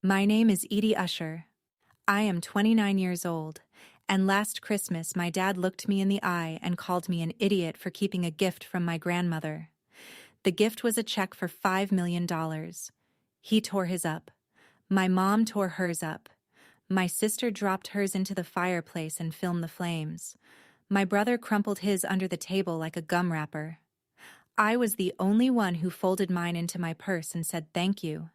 My name is Edie Usher. I am 29 years old, and last Christmas my dad looked me in the eye and called me an idiot for keeping a gift from my grandmother. The gift was a check for $5 million. He tore his up. My mom tore hers up. My sister dropped hers into the fireplace and filmed the flames. My brother crumpled his under the table like a gum wrapper. I was the only one who folded mine into my purse and said thank you.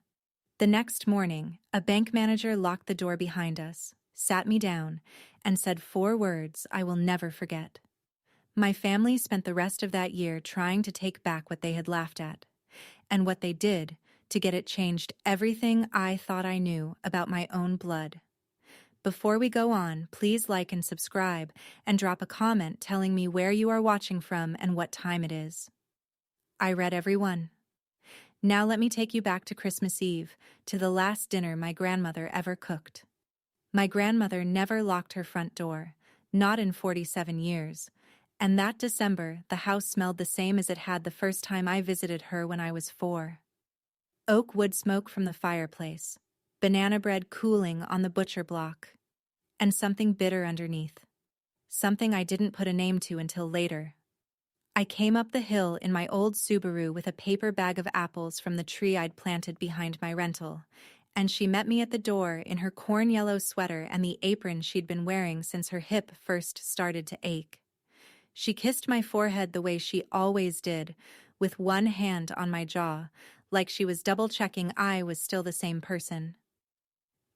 The next morning, a bank manager locked the door behind us, sat me down, and said 4 words I will never forget. My family spent the rest of that year trying to take back what they had laughed at, and what they did to get it changed everything I thought I knew about my own blood. Before we go on, please like and subscribe, and drop a comment telling me where you are watching from and what time it is. I read every one. Now let me take you back to Christmas Eve, to the last dinner my grandmother ever cooked. My grandmother never locked her front door, not in 47 years, and that December the house smelled the same as it had the first time I visited her when I was 4. Oak wood smoke from the fireplace, banana bread cooling on the butcher block, and something bitter underneath. Something I didn't put a name to until later. I came up the hill in my old Subaru with a paper bag of apples from the tree I'd planted behind my rental, and she met me at the door in her corn-yellow sweater and the apron she'd been wearing since her hip first started to ache. She kissed my forehead the way she always did, with one hand on my jaw, like she was double-checking I was still the same person.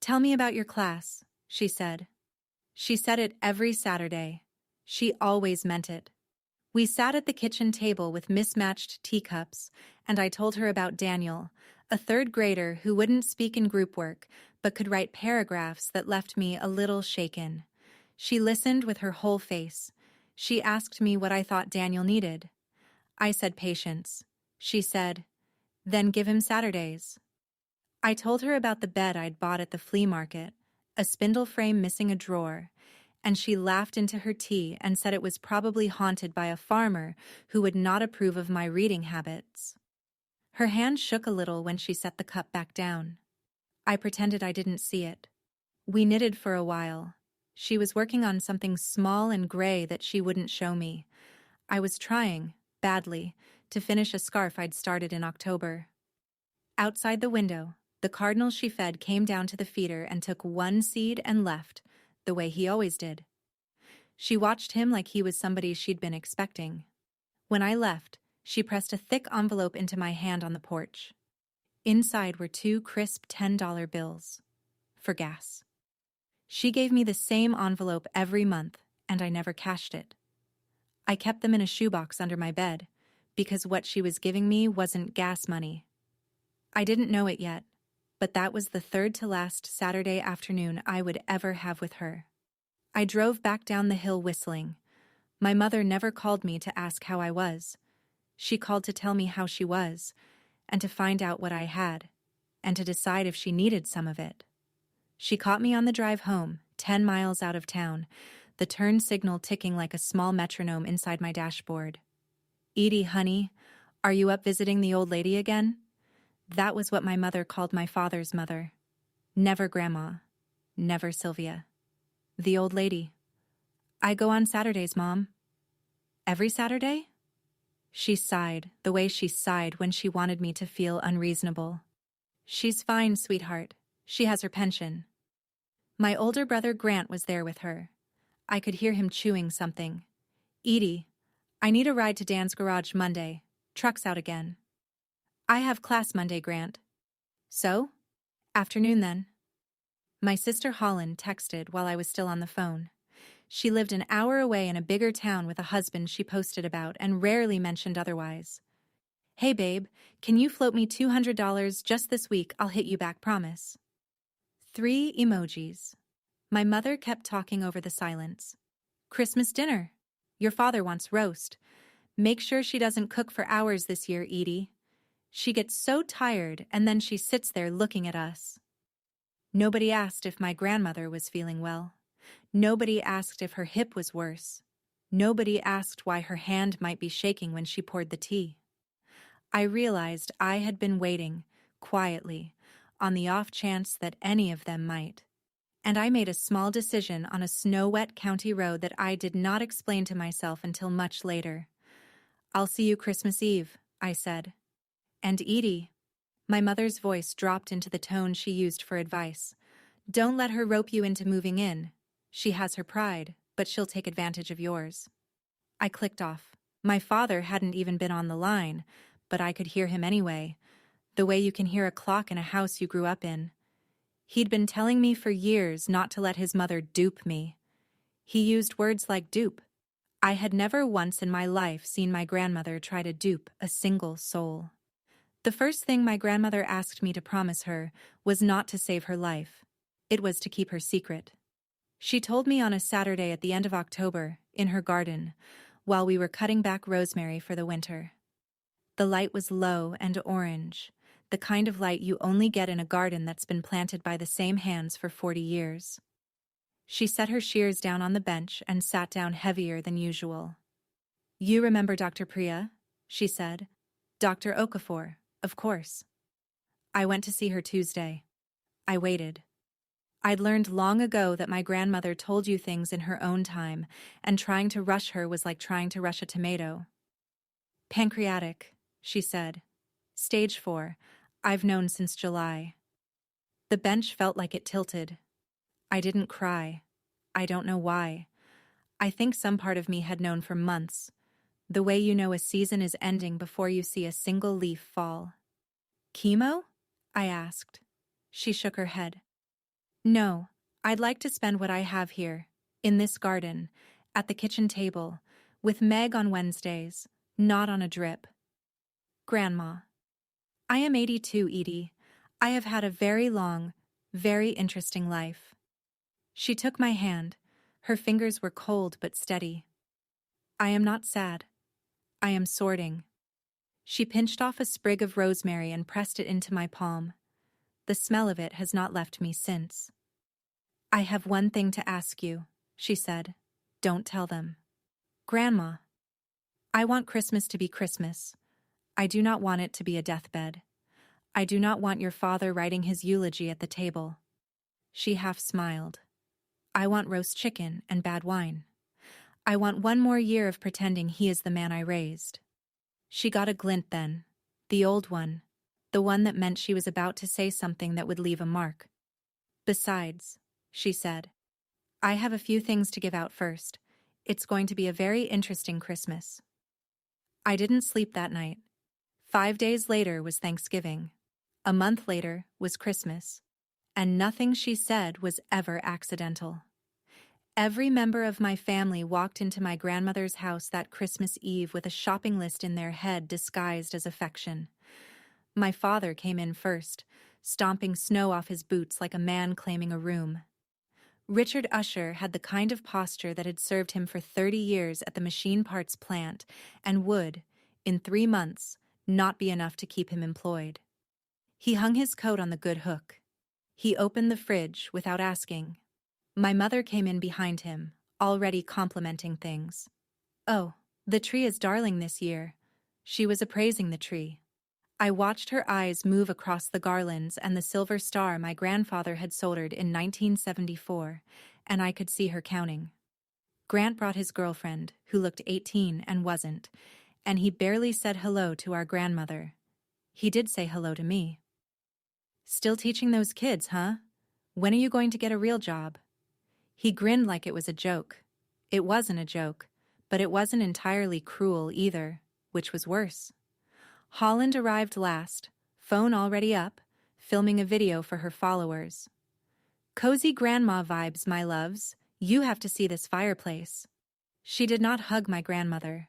"Tell me about your class," she said. She said it every Saturday. She always meant it. We sat at the kitchen table with mismatched teacups, and I told her about Daniel, a 3rd grader who wouldn't speak in group work, but could write paragraphs that left me a little shaken. She listened with her whole face. She asked me what I thought Daniel needed. I said patience. She said, "Then give him Saturdays." I told her about the bed I'd bought at the flea market, a spindle frame missing a drawer, and she laughed into her tea and said it was probably haunted by a farmer who would not approve of my reading habits. Her hand shook a little when she set the cup back down. I pretended I didn't see it. We knitted for a while. She was working on something small and gray that she wouldn't show me. I was trying, badly, to finish a scarf I'd started in October. Outside the window, the cardinal she fed came down to the feeder and took 1 seed and left, the way he always did. She watched him like he was somebody she'd been expecting. When I left, she pressed a thick envelope into my hand on the porch. Inside were 2 crisp $10 bills. For gas. She gave me the same envelope every month, and I never cashed it. I kept them in a shoebox under my bed, because what she was giving me wasn't gas money. I didn't know it yet, but that was the 3rd to last Saturday afternoon I would ever have with her. I drove back down the hill whistling. My mother never called me to ask how I was. She called to tell me how she was, and to find out what I had, and to decide if she needed some of it. She caught me on the drive home, 10 miles out of town, the turn signal ticking like a small metronome inside my dashboard. "Edie, honey, are you up visiting the old lady again?" That was what my mother called my father's mother. Never Grandma. Never Sylvia. The old lady. "I go on Saturdays, Mom." "Every Saturday?" She sighed, the way she sighed when she wanted me to feel unreasonable. "She's fine, sweetheart. She has her pension." My older brother Grant was there with her. I could hear him chewing something. "Edie, I need a ride to Dan's garage Monday. Truck's out again." "I have class Monday, Grant." "So? Afternoon then." My sister Holland texted while I was still on the phone. She lived an hour away in a bigger town with a husband she posted about and rarely mentioned otherwise. "Hey babe, can you float me $200 just this week? I'll hit you back, promise." 3 emojis. My mother kept talking over the silence. "Christmas dinner. Your father wants roast. Make sure she doesn't cook for hours this year, Edie. She gets so tired and then she sits there looking at us." Nobody asked if my grandmother was feeling well. Nobody asked if her hip was worse. Nobody asked why her hand might be shaking when she poured the tea. I realized I had been waiting, quietly, on the off chance that any of them might. And I made a small decision on a snow-wet county road that I did not explain to myself until much later. "I'll see you Christmas Eve," I said. "And Edie," my mother's voice dropped into the tone she used for advice, "don't let her rope you into moving in. She has her pride, but she'll take advantage of yours." I clicked off. My father hadn't even been on the line, but I could hear him anyway, the way you can hear a clock in a house you grew up in. He'd been telling me for years not to let his mother dupe me. He used words like dupe. I had never once in my life seen my grandmother try to dupe a single soul. The first thing my grandmother asked me to promise her was not to save her life. It was to keep her secret. She told me on a Saturday at the end of October, in her garden, while we were cutting back rosemary for the winter. The light was low and orange, the kind of light you only get in a garden that's been planted by the same hands for 40 years. She set her shears down on the bench and sat down heavier than usual. "You remember Dr. Priya?" she said. "Dr. Okafor, of course." I went to see her Tuesday. I waited. I'd learned long ago that my grandmother told you things in her own time, and trying to rush her was like trying to rush a tomato. "Pancreatic," she said. "Stage 4. I've known since July." The bench felt like it tilted. I didn't cry. I don't know why. I think some part of me had known for months, the way you know a season is ending before you see a single leaf fall. "Chemo?" I asked. She shook her head. "No, I'd like to spend what I have here, in this garden, at the kitchen table, with Meg on Wednesdays, not on a drip." "Grandma." "I am 82, Edie. I have had a very long, very interesting life." She took my hand. Her fingers were cold but steady. "I am not sad. I am sorting." She pinched off a sprig of rosemary and pressed it into my palm. The smell of it has not left me since. "I have one thing to ask you," she said. "Don't tell them." "Grandma." "I want Christmas to be Christmas. I do not want it to be a deathbed. I do not want your father writing his eulogy at the table." She half smiled. "I want roast chicken and bad wine. I want one more year of pretending he is the man I raised." She got a glint then, the old one, the one that meant she was about to say something that would leave a mark. "Besides," she said, "I have a few things to give out first. It's going to be a very interesting Christmas." I didn't sleep that night. 5 days later was Thanksgiving. A month later was Christmas. And nothing she said was ever accidental. Every member of my family walked into my grandmother's house that Christmas Eve with a shopping list in their head disguised as affection. My father came in first, stomping snow off his boots like a man claiming a room. Richard Usher had the kind of posture that had served him for 30 years at the machine parts plant and would, in 3 months, not be enough to keep him employed. He hung his coat on the good hook. He opened the fridge without asking. My mother came in behind him, already complimenting things. "Oh, the tree is darling this year." She was appraising the tree. I watched her eyes move across the garlands and the silver star my grandfather had soldered in 1974, and I could see her counting. Grant brought his girlfriend, who looked 18 and wasn't, and he barely said hello to our grandmother. He did say hello to me. "Still teaching those kids, huh? When are you going to get a real job?" He grinned like it was a joke. It wasn't a joke, but it wasn't entirely cruel either, which was worse. Holland arrived last, phone already up, filming a video for her followers. "Cozy grandma vibes, my loves. You have to see this fireplace." She did not hug my grandmother.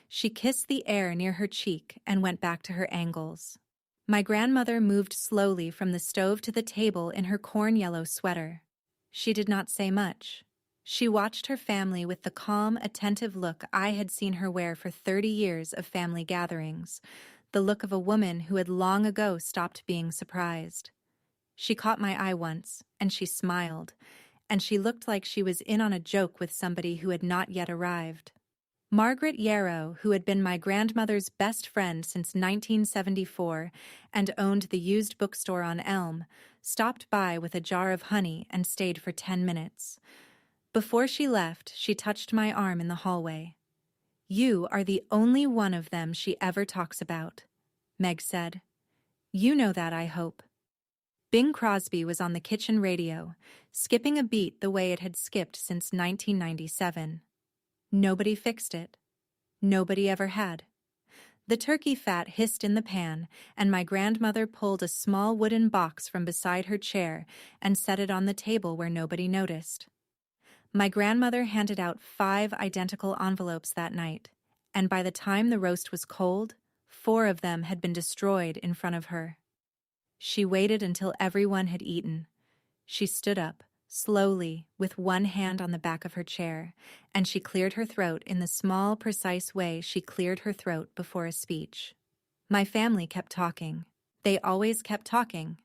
She kissed the air near her cheek and went back to her angles. My grandmother moved slowly from the stove to the table in her corn-yellow sweater. She did not say much. She watched her family with the calm, attentive look I had seen her wear for 30 years of family gatherings, the look of a woman who had long ago stopped being surprised. She caught my eye once, and she smiled, and she looked like she was in on a joke with somebody who had not yet arrived. Margaret Yarrow, who had been my grandmother's best friend since 1974 and owned the used bookstore on Elm, stopped by with a jar of honey and stayed for 10 minutes. Before she left, she touched my arm in the hallway. "You are the only one of them she ever talks about," Meg said. "You know that, I hope." Bing Crosby was on the kitchen radio, skipping a beat the way it had skipped since 1997. Nobody fixed it. Nobody ever had. The turkey fat hissed in the pan, and my grandmother pulled a small wooden box from beside her chair and set it on the table where nobody noticed. My grandmother handed out 5 identical envelopes that night, and by the time the roast was cold, 4 of them had been destroyed in front of her. She waited until everyone had eaten. She stood up, slowly, with one hand on the back of her chair, and she cleared her throat in the small, precise way she cleared her throat before a speech. My family kept talking. They always kept talking.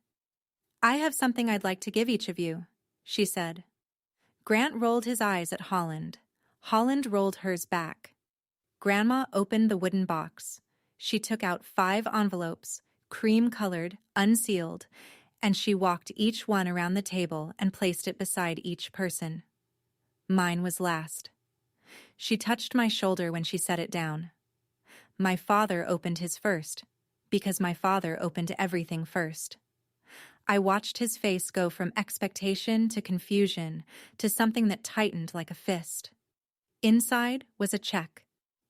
"I have something I'd like to give each of you," she said. Grant rolled his eyes at Holland. Holland rolled hers back. Grandma opened the wooden box. She took out 5 envelopes, cream-colored, unsealed, and she walked each one around the table and placed it beside each person. Mine was last. She touched my shoulder when she set it down. My father opened his first, because my father opened everything first. I watched his face go from expectation to confusion to something that tightened like a fist. Inside was a check.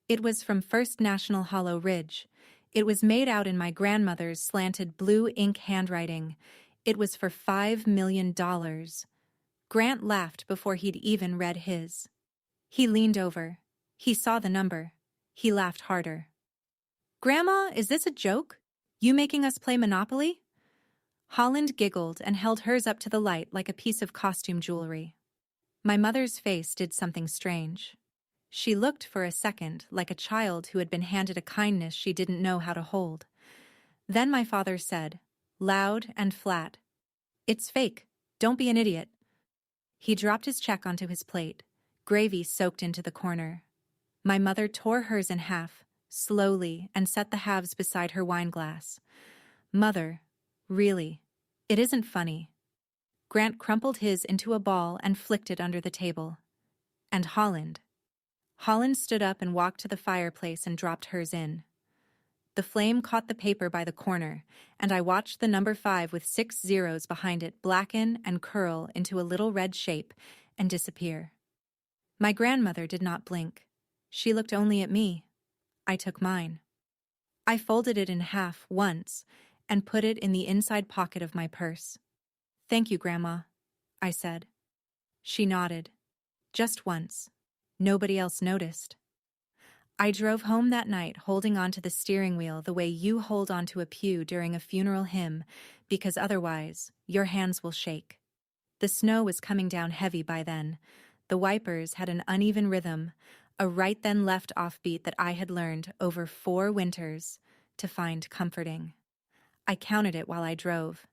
It was from First National Hollow Ridge. It was made out in my grandmother's slanted blue ink handwriting. It was for $5 million. Grant laughed before he'd even read his. He leaned over. He saw the number. He laughed harder. "Grandma, is this a joke? You making us play Monopoly?" Holland giggled and held hers up to the light like a piece of costume jewelry. My mother's face did something strange. She looked for a second like a child who had been handed a kindness she didn't know how to hold. Then my father said, loud and flat, "It's fake. Don't be an idiot." He dropped his check onto his plate. Gravy soaked into the corner. My mother tore hers in half, slowly, and set the halves beside her wine glass. "Mother, really, it isn't funny." Grant crumpled his into a ball and flicked it under the table. And Holland. Holland stood up and walked to the fireplace and dropped hers in. The flame caught the paper by the corner, and I watched the number 5 with 6 zeros behind it blacken and curl into a little red shape and disappear. My grandmother did not blink. She looked only at me. I took mine. I folded it in half once and put it in the inside pocket of my purse. "Thank you, Grandma," I said. She nodded. Just once. Nobody else noticed. I drove home that night holding onto the steering wheel the way you hold onto a pew during a funeral hymn, because otherwise your hands will shake. The snow was coming down heavy by then. The wipers had an uneven rhythm, a right-then-left offbeat that I had learned over 4 winters to find comforting. I counted it while I drove.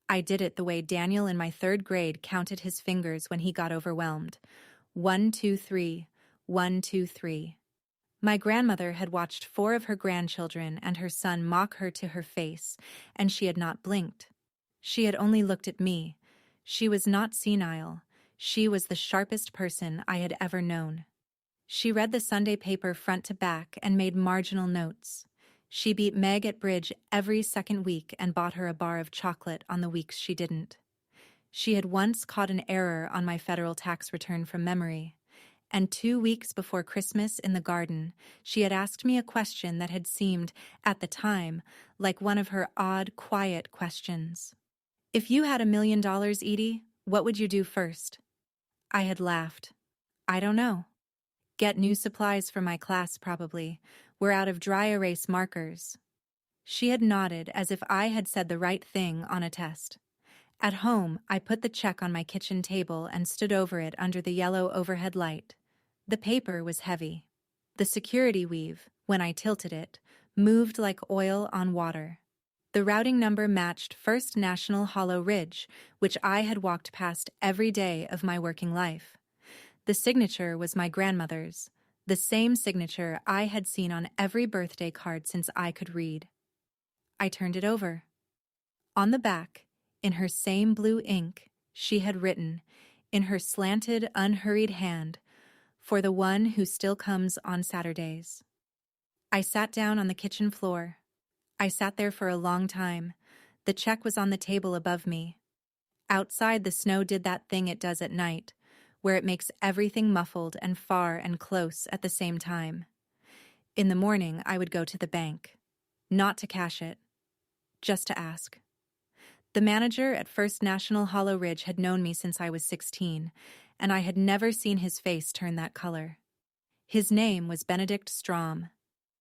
I did it the way Daniel in my 3rd grade counted his fingers when he got overwhelmed. 1, 2, 3, 1, 2, 3. My grandmother had watched 4 of her grandchildren and her son mock her to her face, and she had not blinked. She had only looked at me. She was not senile. She was the sharpest person I had ever known. She read the Sunday paper front to back and made marginal notes. She beat Meg at bridge every second week and bought her a bar of chocolate on the weeks she didn't. She had once caught an error on my federal tax return from memory. And 2 weeks before Christmas in the garden, she had asked me a question that had seemed, at the time, like one of her odd, quiet questions. "If you had $1 million, Edie, what would you do first?" I had laughed. "I don't know. Get new supplies for my class, probably. We're out of dry erase markers." She had nodded as if I had said the right thing on a test. At home, I put the check on my kitchen table and stood over it under the yellow overhead light. The paper was heavy. The security weave, when I tilted it, moved like oil on water. The routing number matched First National Hollow Ridge, which I had walked past every day of my working life. The signature was my grandmother's, The same signature I had seen on every birthday card since I could read. I turned it over. On the back, in her same blue ink, she had written, in her slanted, unhurried hand, "For the one who still comes on Saturdays." I sat down on the kitchen floor. I sat there for a long time. The check was on the table above me. Outside, the snow did that thing it does at night, where it makes everything muffled and far and close at the same time. In the morning, I would go to the bank. Not to cash it, just to ask. The manager at First National Hollow Ridge had known me since I was 16, and I had never seen his face turn that color. His name was Benedict Strom.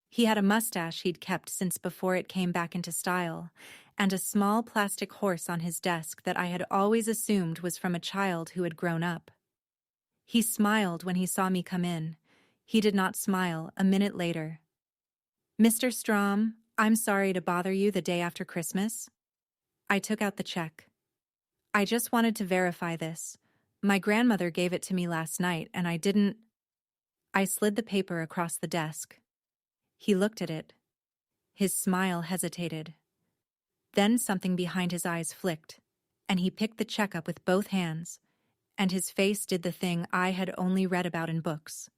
He had a mustache he'd kept since before it came back into style, and a small plastic horse on his desk that I had always assumed was from a child who had grown up. He smiled when he saw me come in. He did not smile a minute later. "Mr. Strom, I'm sorry to bother you the day after Christmas." I took out the check. "I just wanted to verify this. My grandmother gave it to me last night, and I didn't—" I slid the paper across the desk. He looked at it. His smile hesitated. Then something behind his eyes flicked, and he picked the check up with both hands, and his face did the thing I had only read about in books.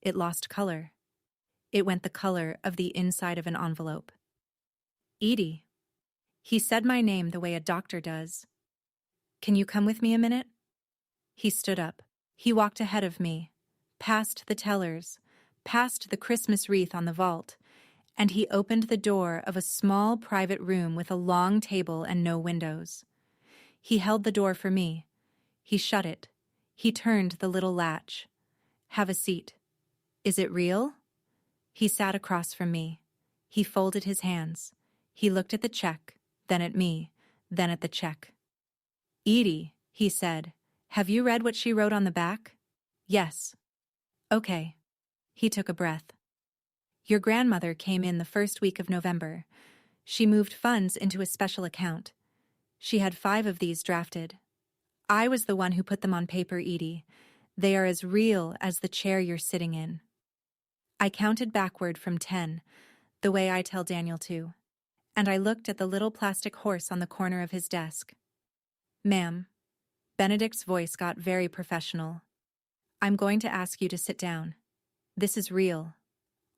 It lost color. It went the color of the inside of an envelope. "Edie." He said my name the way a doctor does. "Can you come with me a minute?" He stood up. He walked ahead of me, past the tellers, past the Christmas wreath on the vault, and he opened the door of a small private room with a long table and no windows. He held the door for me. He shut it. He turned the little latch. "Have a seat." "Is it real?" He sat across from me. He folded his hands. He looked at the check, then at me, then at the check. "Edie," he said, "have you read what she wrote on the back?" "Yes." "Okay." He took a breath. "Your grandmother came in the first week of November. She moved funds into a special account. She had 5 of these drafted. I was the one who put them on paper, Edie. They are as real as the chair you're sitting in." I counted backward from 10, the way I tell Daniel to, and I looked at the little plastic horse on the corner of his desk. "Ma'am," Benedict's voice got very professional, "I'm going to ask you to sit down. This is real.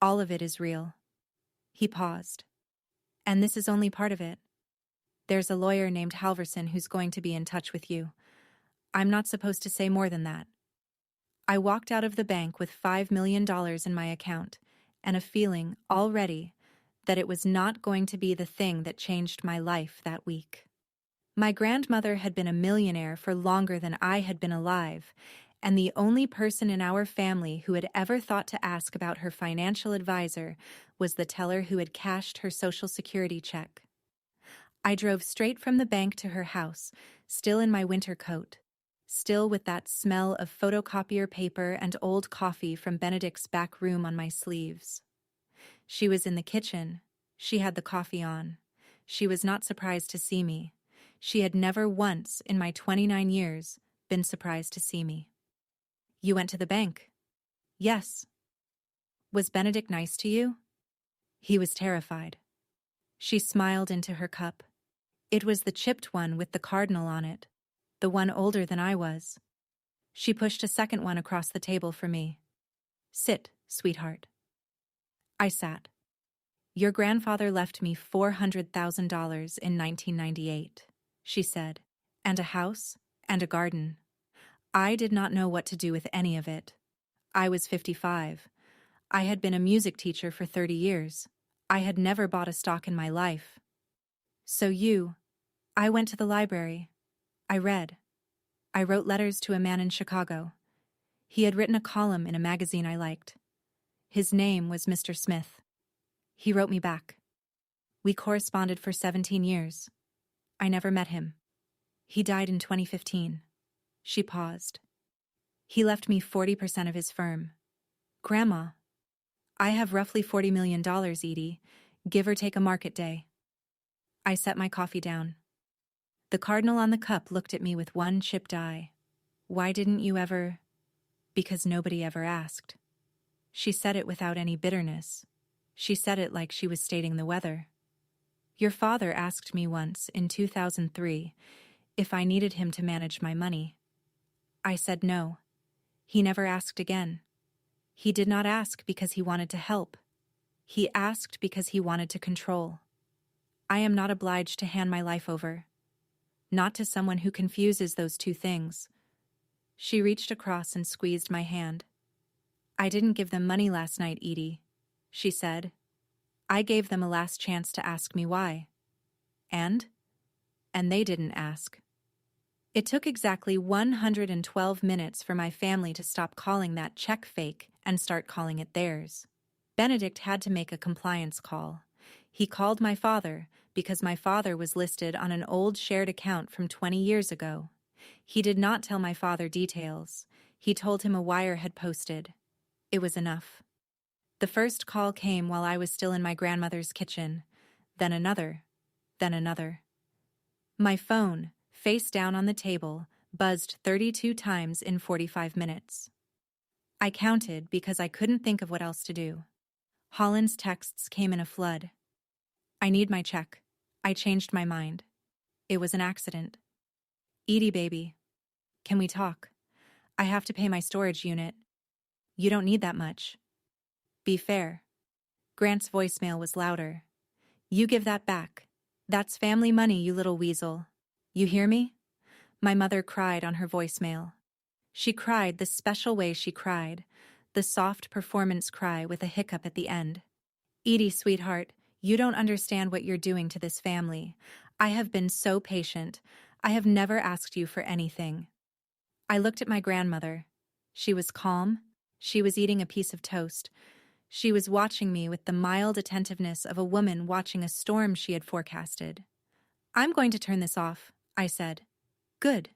All of it is real." He paused. "And this is only part of it. There's a lawyer named Halverson who's going to be in touch with you. I'm not supposed to say more than that." I walked out of the bank with $5 million in my account, and a feeling, already, that it was not going to be the thing that changed my life that week. My grandmother had been a millionaire for longer than I had been alive, and the only person in our family who had ever thought to ask about her financial advisor was the teller who had cashed her Social Security check. I drove straight from the bank to her house, still in my winter coat, still with that smell of photocopier paper and old coffee from Benedict's back room on my sleeves. She was in the kitchen. She had the coffee on. She was not surprised to see me. She had never once, in my 29 years, been surprised to see me. "You went to the bank?" "Yes." "Was Benedict nice to you?" "He was terrified." She smiled into her cup. It was the chipped one with the cardinal on it, the one older than I was. She pushed a second one across the table for me. "Sit, sweetheart." I sat. "Your grandfather left me $400,000 in 1998, she said, "and a house and a garden. I did not know what to do with any of it. I was 55. I had been a music teacher for 30 years. I had never bought a stock in my life. So I went to the library. I read. I wrote letters to a man in Chicago. He had written a column in a magazine I liked. His name was Mr. Smith. He wrote me back. We corresponded for 17 years. I never met him. He died in 2015. She paused. He left me 40% of his firm. Grandma, I have roughly $40 million, Edie, give or take a market day. I set my coffee down. The cardinal on the cup looked at me with one chipped eye. Why didn't you ever? Because nobody ever asked. She said it without any bitterness. She said it like she was stating the weather. Your father asked me once, in 2003, if I needed him to manage my money. I said no. He never asked again. He did not ask because he wanted to help. He asked because he wanted to control. I am not obliged to hand my life over. Not to someone who confuses those two things. She reached across and squeezed my hand. I didn't give them money last night, Edie, she said. I gave them a last chance to ask me why. And they didn't ask. It took exactly 112 minutes for my family to stop calling that check fake and start calling it theirs. Benedict had to make a compliance call. He called my father because my father was listed on an old shared account from 20 years ago. He did not tell my father details. He told him a wire had posted. It was enough. The first call came while I was still in my grandmother's kitchen, then another, then another. My phone, face down on the table, buzzed 32 times in 45 minutes. I counted because I couldn't think of what else to do. Holland's texts came in a flood. I need my check. I changed my mind. It was an accident. Edie, baby. Can we talk? I have to pay my storage unit. You don't need that much. Be fair. Grant's voicemail was louder. You give that back. That's family money, you little weasel. You hear me? My mother cried on her voicemail. She cried the special way she cried, the soft performance cry with a hiccup at the end. Edie, sweetheart, you don't understand what you're doing to this family. I have been so patient. I have never asked you for anything. I looked at my grandmother. She was calm. She was eating a piece of toast. She was watching me with the mild attentiveness of a woman watching a storm she had forecasted. I'm going to turn this off, I said. Good.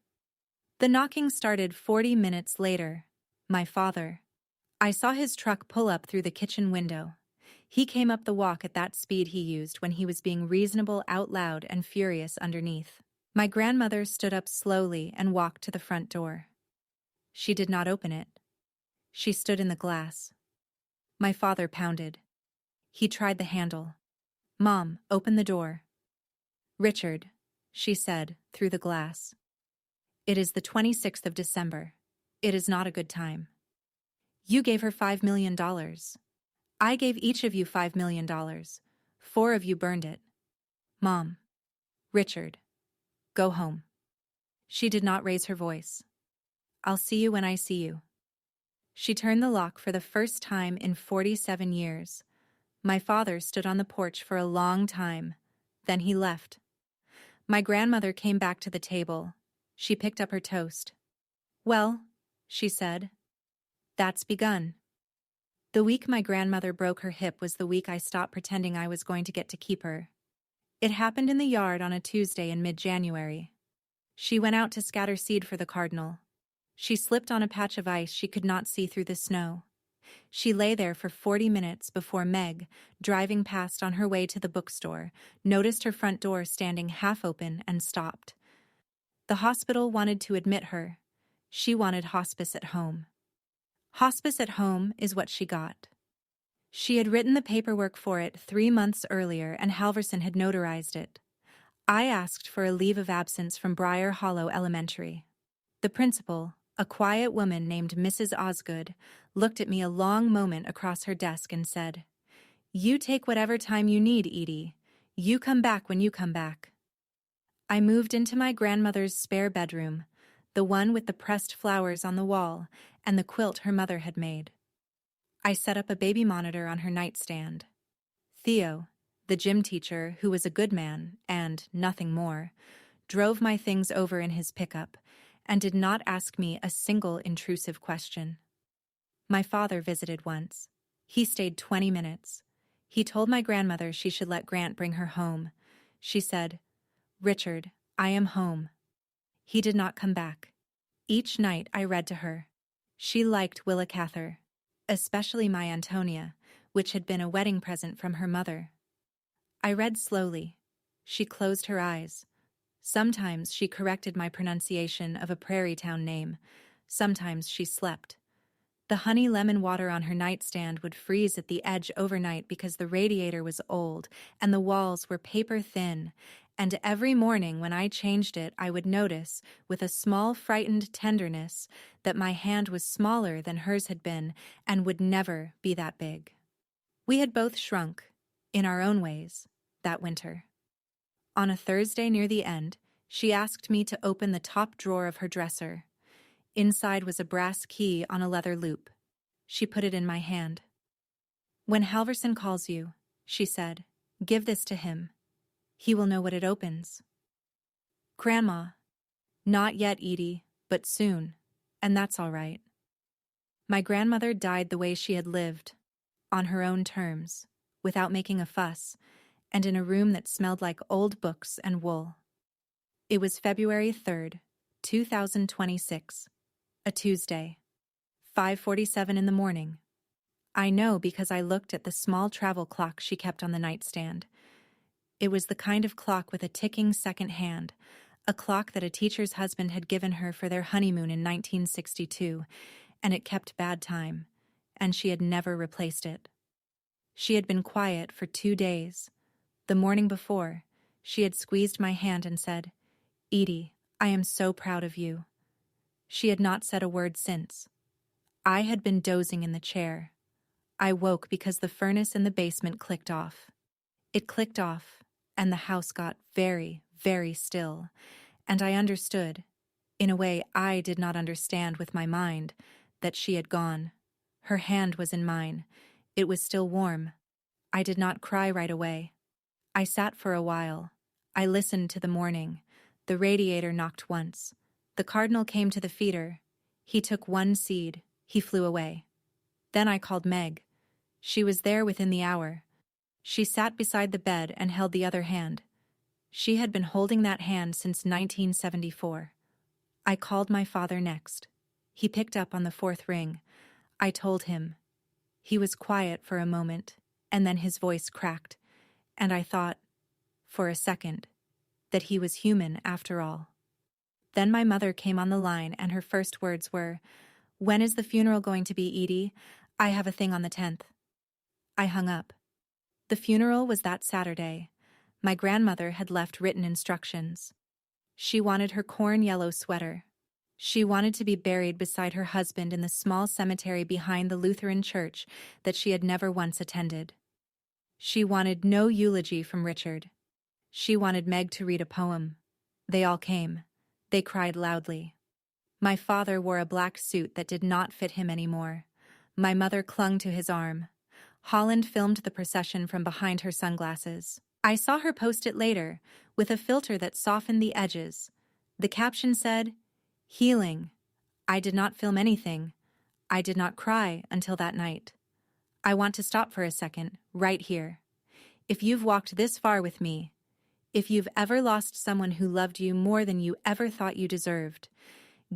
The knocking started 40 minutes later. My father. I saw his truck pull up through the kitchen window. He came up the walk at that speed he used when he was being reasonable out loud and furious underneath. My grandmother stood up slowly and walked to the front door. She did not open it. She stood in the glass. My father pounded. He tried the handle. Mom, open the door. Richard, she said, through the glass. It is the 26th of December. It is not a good time. You gave her $5 million. I gave each of you $5 million. 4 of you burned it. Mom. Richard. Go home. She did not raise her voice. I'll see you when I see you. She turned the lock for the first time in 47 years. My father stood on the porch for a long time. Then he left. My grandmother came back to the table. She picked up her toast. Well, she said, that's begun. The week my grandmother broke her hip was the week I stopped pretending I was going to get to keep her. It happened in the yard on a Tuesday in mid-January. She went out to scatter seed for the cardinal. She slipped on a patch of ice she could not see through the snow. She lay there for 40 minutes before Meg, driving past on her way to the bookstore, noticed her front door standing half open and stopped. The hospital wanted to admit her. She wanted hospice at home. Hospice at home is what she got. She had written the paperwork for it 3 months earlier and Halverson had notarized it. I asked for a leave of absence from Briar Hollow Elementary. The principal, a quiet woman named Mrs. Osgood, looked at me a long moment across her desk and said, You take whatever time you need, Edie. You come back when you come back. I moved into my grandmother's spare bedroom, the one with the pressed flowers on the wall and the quilt her mother had made. I set up a baby monitor on her nightstand. Theo, the gym teacher who was a good man and nothing more, drove my things over in his pickup and did not ask me a single intrusive question. My father visited once. He stayed 20 minutes. He told my grandmother she should let Grant bring her home. She said, Richard, I am home. He did not come back. Each night I read to her. She liked Willa Cather, especially my Antonia, which had been a wedding present from her mother. I read slowly. She closed her eyes. Sometimes she corrected my pronunciation of a prairie town name. Sometimes she slept. The honey lemon water on her nightstand would freeze at the edge overnight because the radiator was old and the walls were paper thin, and every morning when I changed it, I would notice, with a small frightened tenderness, that my hand was smaller than hers had been and would never be that big. We had both shrunk, in our own ways, that winter. On a Thursday near the end, she asked me to open the top drawer of her dresser. Inside was a brass key on a leather loop. She put it in my hand. "When Halverson calls you," she said, "give this to him. He will know what it opens." "Grandma." "Not yet, Edie, but soon, and that's all right." My grandmother died the way she had lived, on her own terms, without making a fuss, and in a room that smelled like old books and wool. It was February 3rd, 2026, a Tuesday, 5:47 in the morning. I know because I looked at the small travel clock she kept on the nightstand. It was the kind of clock with a ticking second hand, a clock that a teacher's husband had given her for their honeymoon in 1962, and it kept bad time, and she had never replaced it. She had been quiet for 2 days. The morning before, she had squeezed my hand and said, "Edie, I am so proud of you." She had not said a word since. I had been dozing in the chair. I woke because the furnace in the basement clicked off. It clicked off, and the house got very, very still, and I understood, in a way I did not understand with my mind, that she had gone. Her hand was in mine. It was still warm. I did not cry right away. I sat for a while. I listened to the morning. The radiator knocked once. The cardinal came to the feeder. He took one seed. He flew away. Then I called Meg. She was there within the hour. She sat beside the bed and held the other hand. She had been holding that hand since 1974. I called my father next. He picked up on the fourth ring. I told him. He was quiet for a moment, and then his voice cracked, and I thought, for a second, that he was human after all. Then my mother came on the line, and her first words were, "When is the funeral going to be, Edie? I have a thing on the 10th. I hung up. The funeral was that Saturday. My grandmother had left written instructions. She wanted her corn yellow sweater. She wanted to be buried beside her husband in the small cemetery behind the Lutheran church that she had never once attended. She wanted no eulogy from Richard. She wanted Meg to read a poem. They all came. They cried loudly. My father wore a black suit that did not fit him anymore. My mother clung to his arm. Holland filmed the procession from behind her sunglasses. I saw her post it later, with a filter that softened the edges. The caption said, "Healing." I did not film anything. I did not cry until that night. I want to stop for a second, right here. If you've walked this far with me, if you've ever lost someone who loved you more than you ever thought you deserved,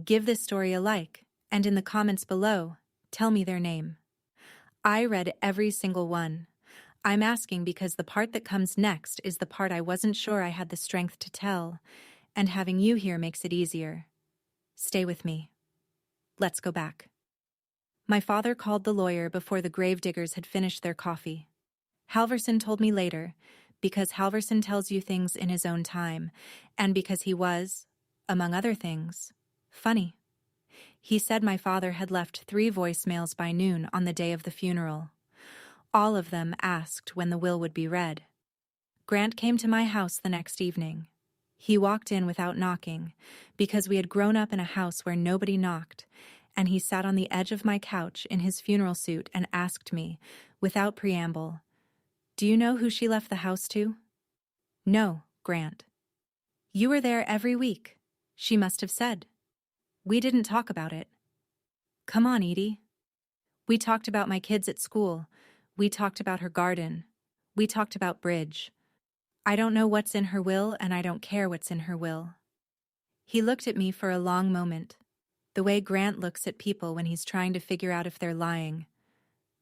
give this story a like, and in the comments below, tell me their name. I read every single one. I'm asking because the part that comes next is the part I wasn't sure I had the strength to tell, and having you here makes it easier. Stay with me. Let's go back. My father called the lawyer before the gravediggers had finished their coffee. Halverson told me later, because Halverson tells you things in his own time, and because he was, among other things, funny. He said my father had left 3 voicemails by noon on the day of the funeral. All of them asked when the will would be read. Grant came to my house the next evening. He walked in without knocking, because we had grown up in a house where nobody knocked, and he sat on the edge of my couch in his funeral suit and asked me, without preamble, "Do you know who she left the house to?" "No, Grant." "You were there every week," she must have said. "We didn't talk about it." "Come on, Edie." "We talked about my kids at school. We talked about her garden. We talked about bridge. I don't know what's in her will, and I don't care what's in her will." He looked at me for a long moment, the way Grant looks at people when he's trying to figure out if they're lying.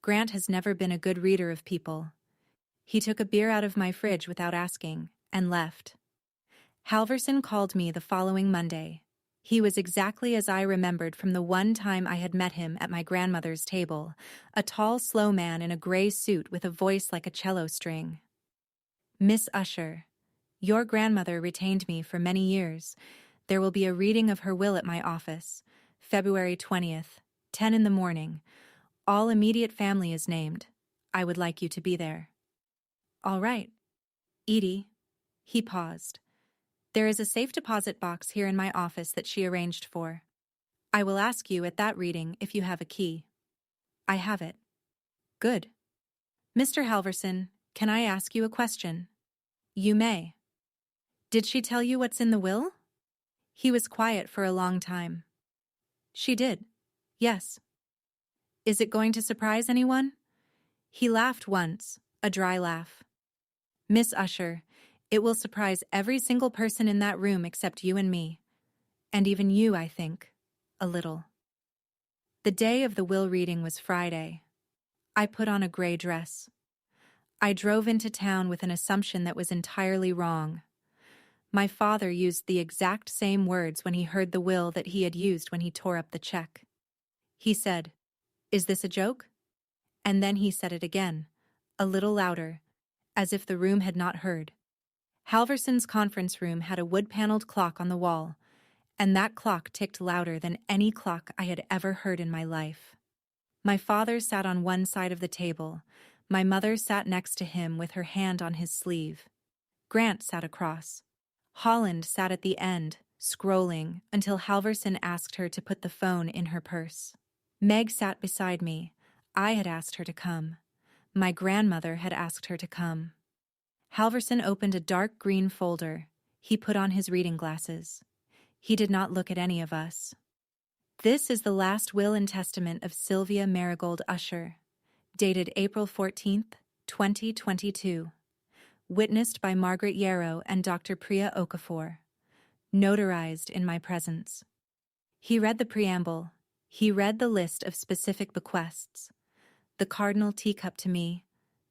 Grant has never been a good reader of people. He took a beer out of my fridge without asking, and left. Halverson called me the following Monday. He was exactly as I remembered from the one time I had met him at my grandmother's table, a tall, slow man in a gray suit with a voice like a cello string. Miss Usher, your grandmother retained me for many years. There will be a reading of her will at my office, February 20th, 10 in the morning. All immediate family is named. I would like you to be there. All right. Edie. He paused. There is a safe deposit box here in my office that she arranged for. I will ask you at that reading if you have a key. I have it. Good. Mr. Halverson, can I ask you a question? You may. Did she tell you what's in the will? He was quiet for a long time. She did. Yes. Is it going to surprise anyone? He laughed once, a dry laugh. Miss Usher, it will surprise every single person in that room except you and me. And even you, I think. A little. The day of the will reading was Friday. I put on a gray dress. I drove into town with an assumption that was entirely wrong. My father used the exact same words when he heard the will that he had used when he tore up the check. He said, "Is this a joke?" And then he said it again, a little louder, as if the room had not heard. Halverson's conference room had a wood-paneled clock on the wall, and that clock ticked louder than any clock I had ever heard in my life. My father sat on one side of the table. My mother sat next to him with her hand on his sleeve. Grant sat across. Holland sat at the end, scrolling, until Halverson asked her to put the phone in her purse. Meg sat beside me. I had asked her to come. My grandmother had asked her to come. Halverson opened a dark green folder. He put on his reading glasses. He did not look at any of us. This is the last will and testament of Sylvia Marigold Usher, dated April 14th, 2022. Witnessed by Margaret Yarrow and Dr. Priya Okafor. Notarized in my presence. He read the preamble. He read the list of specific bequests. The cardinal teacup to me,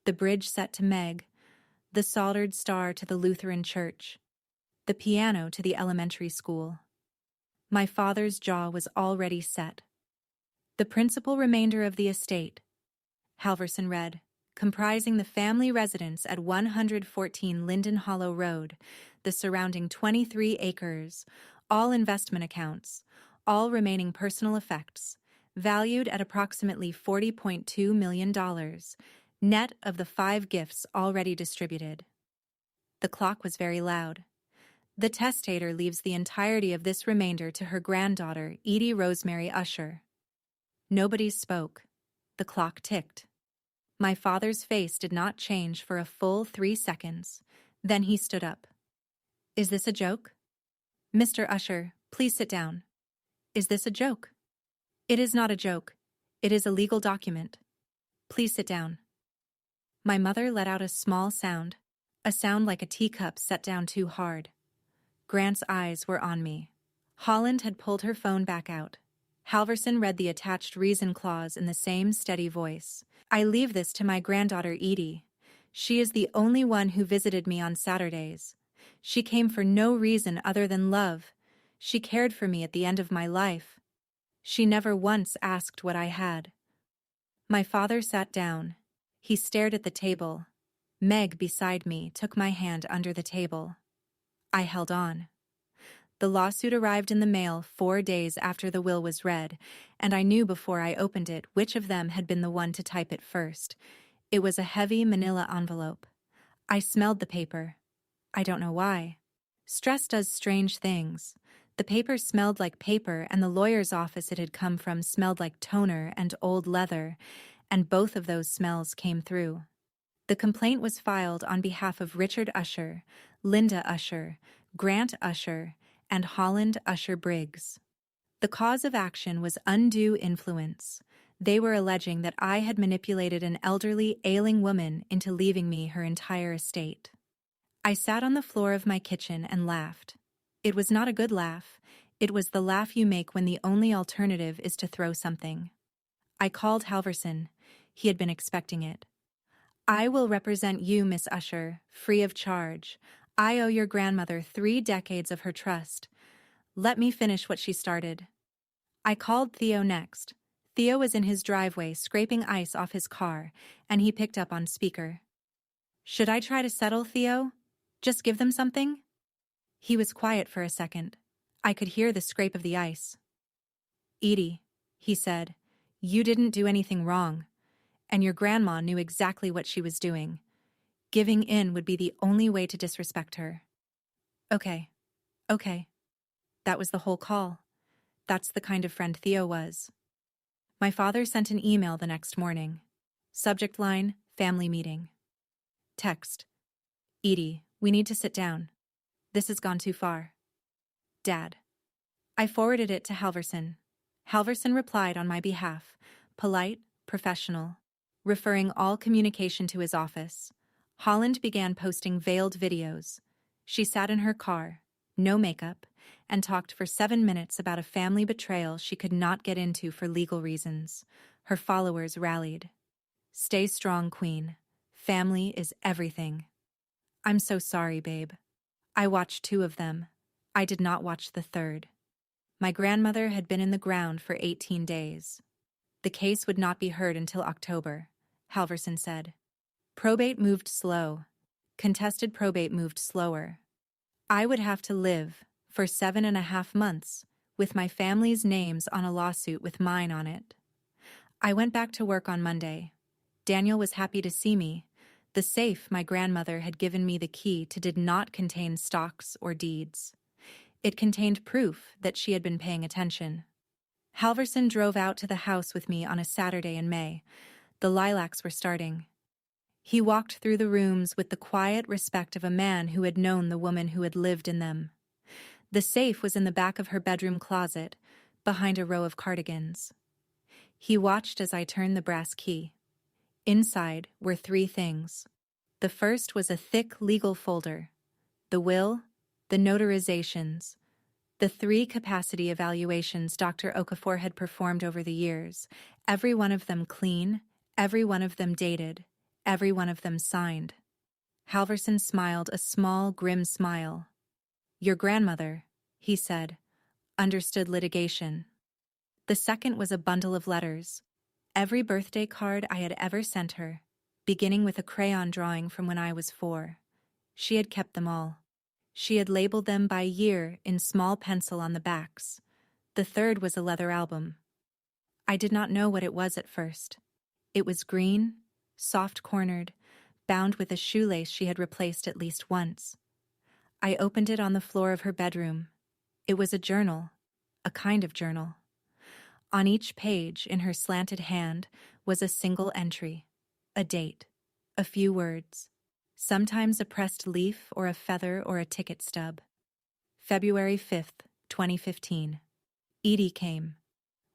the bridge set to Meg, the soldered star to the Lutheran church, the piano to the elementary school. My father's jaw was already set. The principal remainder of the estate, Halverson read, comprising the family residence at 114 Linden Hollow Road, the surrounding 23 acres, all investment accounts, all remaining personal effects, valued at approximately $40.2 million, net of the 5 gifts already distributed. The clock was very loud. The testator leaves the entirety of this remainder to her granddaughter, Edie Rosemary Usher. Nobody spoke. The clock ticked. My father's face did not change for a full 3 seconds. Then he stood up. Is this a joke? Mr. Usher, please sit down. Is this a joke? It is not a joke. It is a legal document. Please sit down. My mother let out a small sound, a sound like a teacup set down too hard. Grant's eyes were on me. Holland had pulled her phone back out. Halverson read the attached reason clause in the same steady voice. I leave this to my granddaughter Edie. She is the only one who visited me on Saturdays. She came for no reason other than love. She cared for me at the end of my life. She never once asked what I had. My father sat down. He stared at the table. Meg, beside me, took my hand under the table. I held on. The lawsuit arrived in the mail 4 days after the will was read, and I knew before I opened it which of them had been the one to type it first. It was a heavy manila envelope. I smelled the paper. I don't know why. Stress does strange things. The paper smelled like paper, and the lawyer's office it had come from smelled like toner and old leather, and both of those smells came through. The complaint was filed on behalf of Richard Usher, Linda Usher, Grant Usher, and Holland Usher Briggs. The cause of action was undue influence. They were alleging that I had manipulated an elderly, ailing woman into leaving me her entire estate. I sat on the floor of my kitchen and laughed. It was not a good laugh. It was the laugh you make when the only alternative is to throw something. I called Halverson. He had been expecting it. I will represent you, Miss Usher, free of charge. I owe your grandmother 3 decades of her trust. Let me finish what she started. I called Theo next. Theo was in his driveway scraping ice off his car, and he picked up on speaker. Should I try to settle, Theo? Just give them something? He was quiet for a second. I could hear the scrape of the ice. Edie, he said, you didn't do anything wrong, and your grandma knew exactly what she was doing. Giving in would be the only way to disrespect her. Okay. That was the whole call. That's the kind of friend Theo was. My father sent an email the next morning. Subject line, family meeting. Text. Edie, we need to sit down. This has gone too far. Dad. I forwarded it to Halverson. Halverson replied on my behalf, polite, professional, referring all communication to his office. Holland began posting veiled videos. She sat in her car, no makeup, and talked for 7 minutes about a family betrayal she could not get into for legal reasons. Her followers rallied. Stay strong, Queen. Family is everything. I'm so sorry, babe. I watched 2 of them. I did not watch the 3rd. My grandmother had been in the ground for 18 days. The case would not be heard until October, Halverson said. Probate moved slow. Contested probate moved slower. I would have to live, for 7.5 months, with my family's names on a lawsuit with mine on it. I went back to work on Monday. Daniel was happy to see me. The safe my grandmother had given me the key to did not contain stocks or deeds. It contained proof that she had been paying attention. Halverson drove out to the house with me on a Saturday in May. The lilacs were starting. He walked through the rooms with the quiet respect of a man who had known the woman who had lived in them. The safe was in the back of her bedroom closet, behind a row of cardigans. He watched as I turned the brass key. Inside were 3 things. The first was a thick legal folder. The will, the notarizations, the 3 capacity evaluations Dr. Okafor had performed over the years, every one of them clean, every one of them dated, every one of them signed. Halverson smiled a small, grim smile. Your grandmother, he said, understood litigation. The second was a bundle of letters. Every birthday card I had ever sent her, beginning with a crayon drawing from when I was 4. She had kept them all. She had labeled them by year in small pencil on the backs. The third was a leather album. I did not know what it was at first. It was green, soft-cornered, bound with a shoelace she had replaced at least once. I opened it on the floor of her bedroom. It was a journal, a kind of journal. On each page, in her slanted hand, was a single entry, a date, a few words, sometimes a pressed leaf or a feather or a ticket stub. February 5th, 2015. Edie came.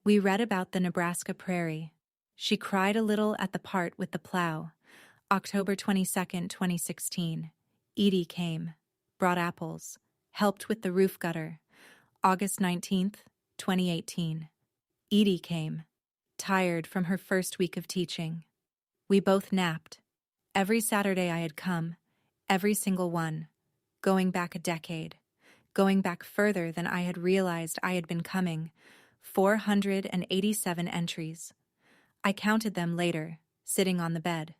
We read about the Nebraska prairie. She cried a little at the part with the plow. October 22nd, 2016. Edie came, brought apples, helped with the roof gutter. August 19th, 2018. Edie came, tired from her first week of teaching. We both napped. Every Saturday I had come, every single one, going back a decade, going back further than I had realized I had been coming, 487 entries. I counted them later, sitting on the bed.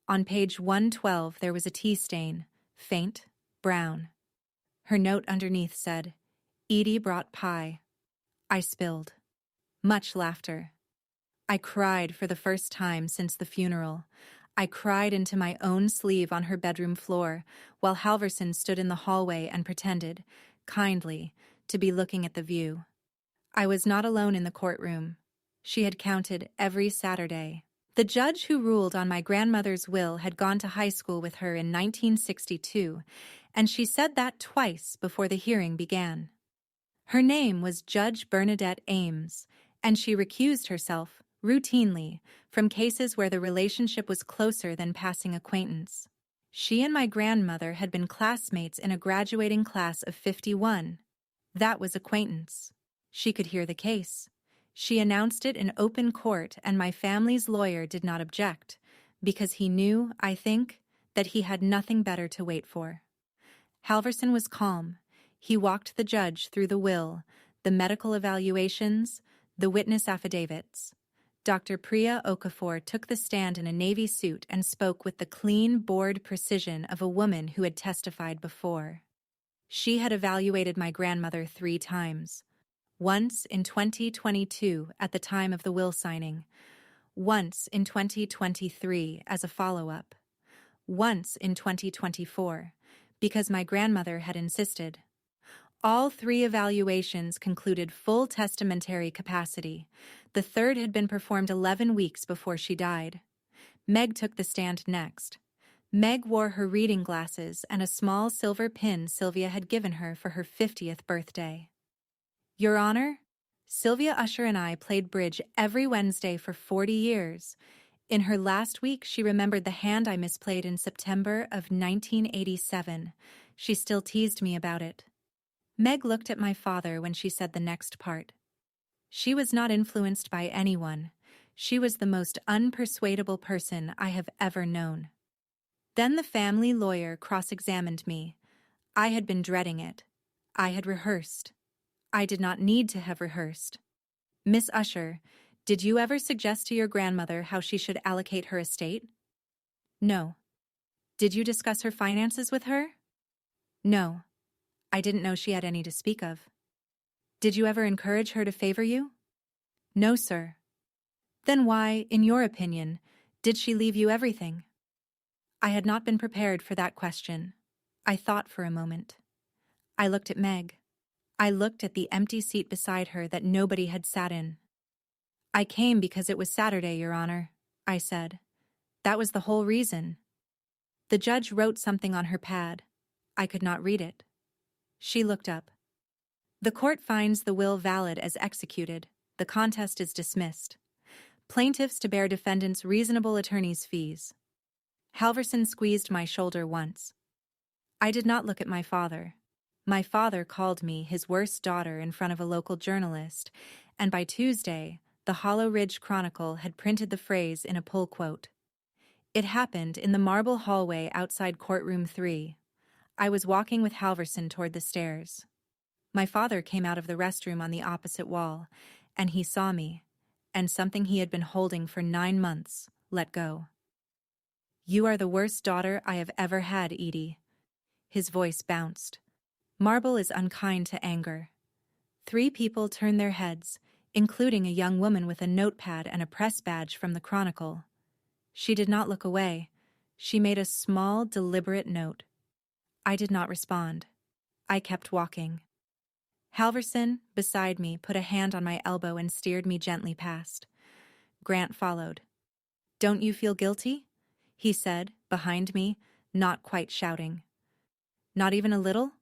On page 112 there was a tea stain, faint, brown. Her note underneath said, Edie brought pie. I spilled. Much laughter. I cried for the first time since the funeral. I cried into my own sleeve on her bedroom floor, while Halverson stood in the hallway and pretended, kindly, to be looking at the view. I was not alone in the courtroom. She had counted every Saturday. The judge who ruled on my grandmother's will had gone to high school with her in 1962, and she said that twice before the hearing began. Her name was Judge Bernadette Ames, and she recused herself, routinely, from cases where the relationship was closer than passing acquaintance. She and my grandmother had been classmates in a graduating class of 51. That was acquaintance. She could hear the case. She announced it in open court, and my family's lawyer did not object, because he knew, I think, that he had nothing better to wait for. Halverson was calm. He walked the judge through the will, the medical evaluations, the witness affidavits. Dr. Priya Okafor took the stand in a navy suit and spoke with the clean, bored precision of a woman who had testified before. She had evaluated my grandmother 3 times. Once in 2022 at the time of the will signing, once in 2023 as a follow-up, once in 2024 because my grandmother had insisted. All 3 evaluations concluded full testamentary capacity. The third had been performed 11 weeks before she died. Meg took the stand next. Meg wore her reading glasses and a small silver pin Sylvia had given her for her 50th birthday. Your Honor, Sylvia Usher and I played bridge every Wednesday for 40 years. In her last week, she remembered the hand I misplayed in September of 1987. She still teased me about it. Meg looked at my father when she said the next part. She was not influenced by anyone. She was the most unpersuadable person I have ever known. Then the family lawyer cross-examined me. I had been dreading it. I had rehearsed. I did not need to have rehearsed. Miss Usher, did you ever suggest to your grandmother how she should allocate her estate? No. Did you discuss her finances with her? No. I didn't know she had any to speak of. Did you ever encourage her to favor you? No, sir. Then why, in your opinion, did she leave you everything? I had not been prepared for that question. I thought for a moment. I looked at Meg. I looked at the empty seat beside her that nobody had sat in. I came because it was Saturday, Your Honor, I said. That was the whole reason. The judge wrote something on her pad. I could not read it. She looked up. The court finds the will valid as executed. The contest is dismissed. Plaintiffs to bear defendants' reasonable attorney's fees. Halverson squeezed my shoulder once. I did not look at my father. My father called me his worst daughter in front of a local journalist, and by Tuesday, the Hollow Ridge Chronicle had printed the phrase in a pull quote. It happened in the marble hallway outside courtroom 3. I was walking with Halverson toward the stairs. My father came out of the restroom on the opposite wall, and he saw me, and something he had been holding for 9 months let go. You are the worst daughter I have ever had, Edie. His voice bounced. Marble is unkind to anger. 3 people turned their heads, including a young woman with a notepad and a press badge from the Chronicle. She did not look away. She made a small, deliberate note. I did not respond. I kept walking. Halverson, beside me, put a hand on my elbow and steered me gently past. Grant followed. Don't you feel guilty? He said, behind me, not quite shouting. Not even a little?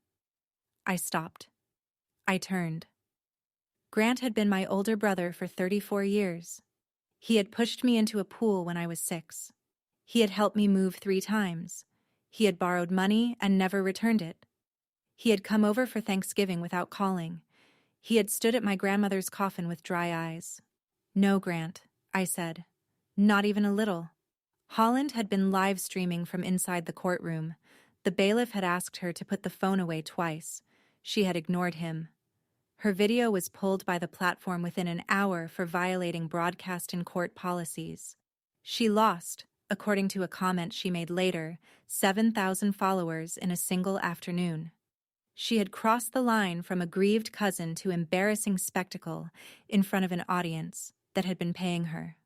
I stopped. I turned. Grant had been my older brother for 34 years. He had pushed me into a pool when I was 6. He had helped me move 3 times. He had borrowed money and never returned it. He had come over for Thanksgiving without calling. He had stood at my grandmother's coffin with dry eyes. No, Grant, I said. Not even a little. Holland had been live streaming from inside the courtroom. The bailiff had asked her to put the phone away twice. She had ignored him. Her video was pulled by the platform within an hour for violating broadcast in court policies. She lost, according to a comment she made later, 7,000 followers in a single afternoon. She had crossed the line from aggrieved cousin to embarrassing spectacle in front of an audience that had been paying her.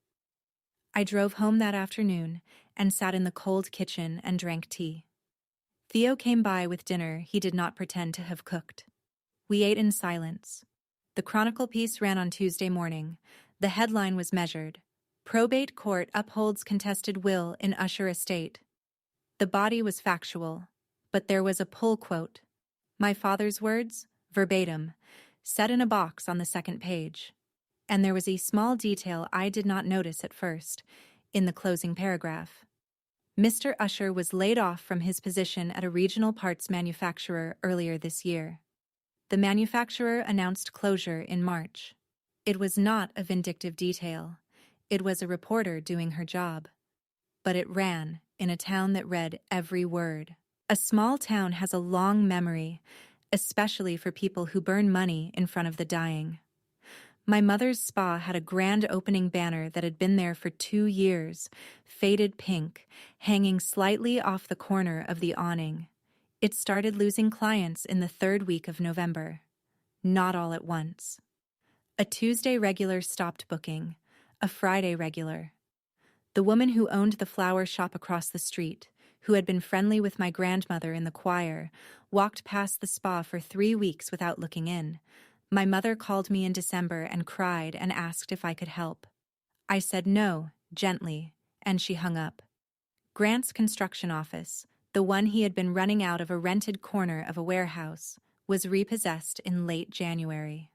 I drove home that afternoon and sat in the cold kitchen and drank tea. Theo came by with dinner he did not pretend to have cooked. We ate in silence. The Chronicle piece ran on Tuesday morning. The headline was measured. Probate court upholds contested will in Usher estate. The body was factual, but there was a pull quote. My father's words, verbatim, set in a box on the second page. And there was a small detail I did not notice at first, in the closing paragraph. Mr. Usher was laid off from his position at a regional parts manufacturer earlier this year. The manufacturer announced closure in March. It was not a vindictive detail. It was a reporter doing her job. But it ran in a town that read every word. A small town has a long memory, especially for people who burn money in front of the dying. My mother's spa had a grand opening banner that had been there for 2 years, faded pink, hanging slightly off the corner of the awning. It started losing clients in the 3rd week of November. Not all at once. A Tuesday regular stopped booking, a Friday regular. The woman who owned the flower shop across the street, who had been friendly with my grandmother in the choir, walked past the spa for 3 weeks without looking in. My mother called me in December and cried and asked if I could help. I said no, gently, and she hung up. Grant's construction office, the one he had been running out of a rented corner of a warehouse, was repossessed in late January.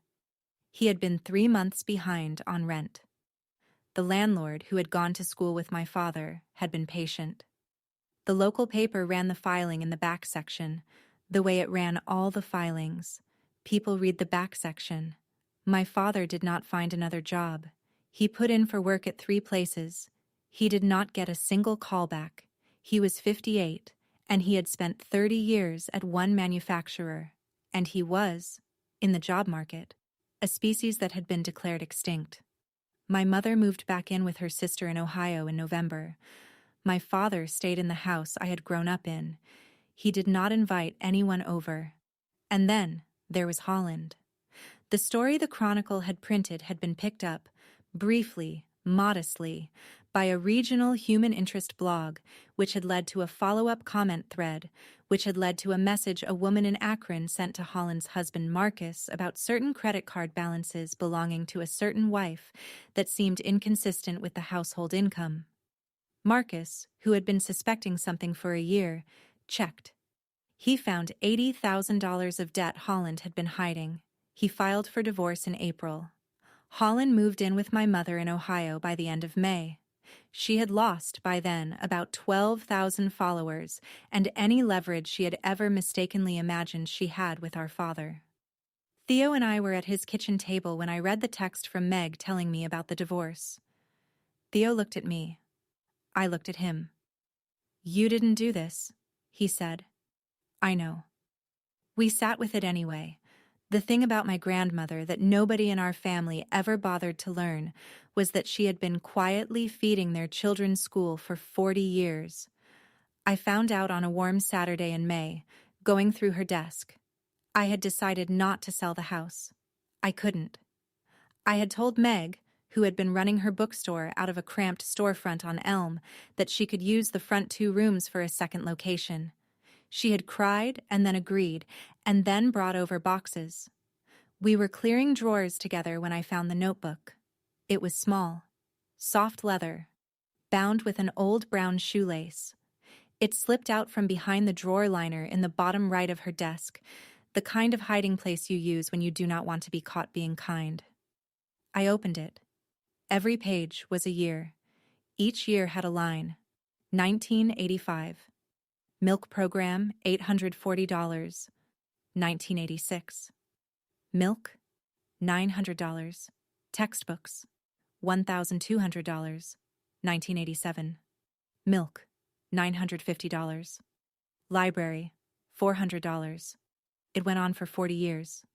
He had been 3 months behind on rent. The landlord, who had gone to school with my father, had been patient. The local paper ran the filing in the back section, the way it ran all the filings. People read the back section. My father did not find another job. He put in for work at 3 places. He did not get a single callback. He was 58, and he had spent 30 years at one manufacturer, and he was, in the job market, a species that had been declared extinct. My mother moved back in with her sister in Ohio in November. My father stayed in the house I had grown up in. He did not invite anyone over. And then there was Holland. The story the Chronicle had printed had been picked up, briefly, modestly, by a regional human interest blog, which had led to a follow-up comment thread, which had led to a message a woman in Akron sent to Holland's husband Marcus about certain credit card balances belonging to a certain wife that seemed inconsistent with the household income. Marcus, who had been suspecting something for a year, checked. He found $80,000 of debt Holland had been hiding. He filed for divorce in April. Holland moved in with my mother in Ohio by the end of May. She had lost, by then, about 12,000 followers and any leverage she had ever mistakenly imagined she had with our father. Theo and I were at his kitchen table when I read the text from Meg telling me about the divorce. Theo looked at me. I looked at him. "You didn't do this," he said. "I know." We sat with it anyway. The thing about my grandmother that nobody in our family ever bothered to learn was that she had been quietly feeding their children's school for 40 years. I found out on a warm Saturday in May, going through her desk. I had decided not to sell the house. I couldn't. I had told Meg, who had been running her bookstore out of a cramped storefront on Elm, that she could use the front 2 rooms for a second location. She had cried and then agreed, and then brought over boxes. We were clearing drawers together when I found the notebook. It was small, soft leather, bound with an old brown shoelace. It slipped out from behind the drawer liner in the bottom right of her desk, the kind of hiding place you use when you do not want to be caught being kind. I opened it. Every page was a year. Each year had a line. 1985. Milk program, $840. 1986. Milk, $900. Textbooks, $1,200. 1987. Milk, $950. Library, $400. It went on for 40 years.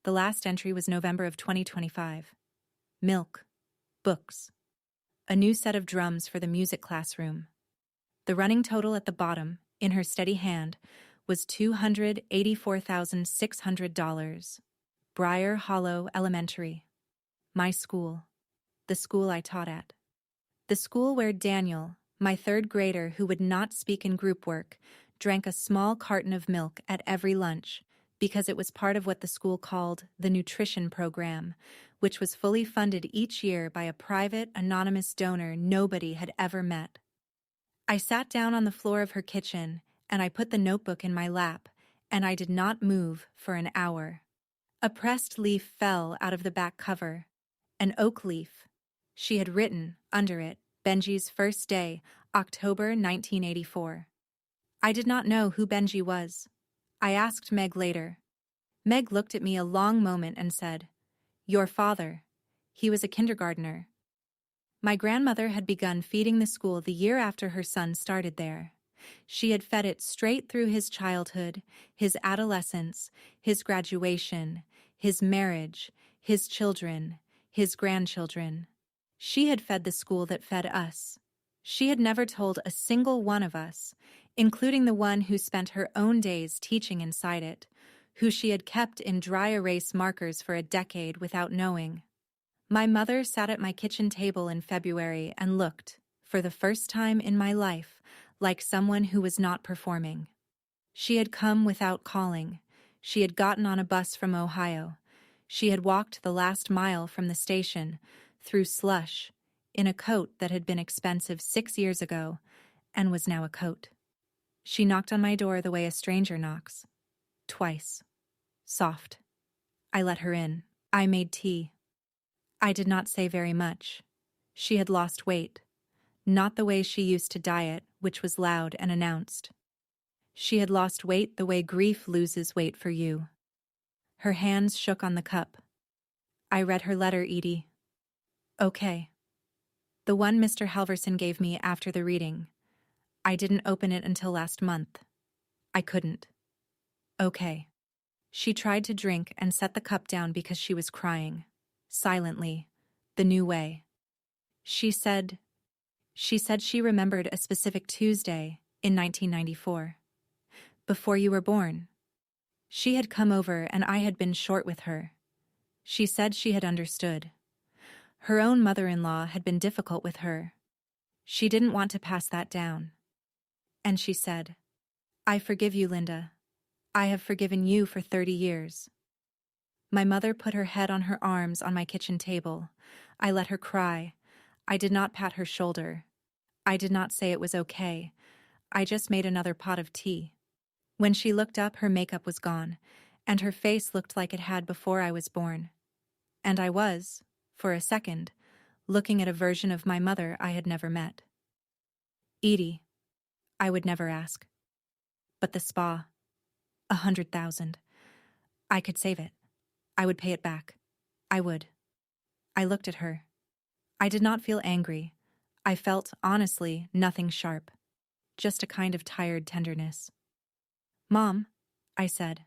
The last entry was November of 2025. Milk, books. A new set of drums for the music classroom. The running total at the bottom, in her steady hand, was $284,600. Briar Hollow Elementary. My school. The school I taught at. The school where Daniel, my 3rd grader who would not speak in group work, drank a small carton of milk at every lunch because it was part of what the school called the nutrition program, which was fully funded each year by a private, anonymous donor nobody had ever met. I sat down on the floor of her kitchen, and I put the notebook in my lap, and I did not move for an hour. A pressed leaf fell out of the back cover. An oak leaf. She had written, under it, Benji's first day, October 1984. I did not know who Benji was. I asked Meg later. Meg looked at me a long moment and said, "Your father. He was a kindergartner." My grandmother had begun feeding the school the year after her son started there. She had fed it straight through his childhood, his adolescence, his graduation, his marriage, his children, his grandchildren. She had fed the school that fed us. She had never told a single one of us, including the one who spent her own days teaching inside it, who she had kept in dry erase markers for a decade without knowing. My mother sat at my kitchen table in February and looked, for the first time in my life, like someone who was not performing. She had come without calling. She had gotten on a bus from Ohio. She had walked the last mile from the station, through slush, in a coat that had been expensive 6 years ago, and was now a coat. She knocked on my door the way a stranger knocks. Twice. Soft. I let her in. I made tea. I did not say very much. She had lost weight. Not the way she used to diet, which was loud and announced. She had lost weight the way grief loses weight for you. Her hands shook on the cup. I read her letter, Edie. Okay. The one Mr. Halverson gave me after the reading. I didn't open it until last month. I couldn't. Okay. She tried to drink and set the cup down because she was crying. Silently. The new way. She said she remembered a specific Tuesday in 1994. Before you were born. She had come over and I had been short with her. She said she had understood. Her own mother-in-law had been difficult with her. She didn't want to pass that down. And she said, I forgive you, Linda. I have forgiven you for 30 years. My mother put her head on her arms on my kitchen table. I let her cry. I did not pat her shoulder. I did not say it was okay. I just made another pot of tea. When she looked up, her makeup was gone, and her face looked like it had before I was born. And I was, for a second, looking at a version of my mother I had never met. Edie, I would never ask. But the spa, 100,000. I could save it. I would pay it back. I would. I looked at her. I did not feel angry. I felt, honestly, nothing sharp. Just a kind of tired tenderness. Mom, I said,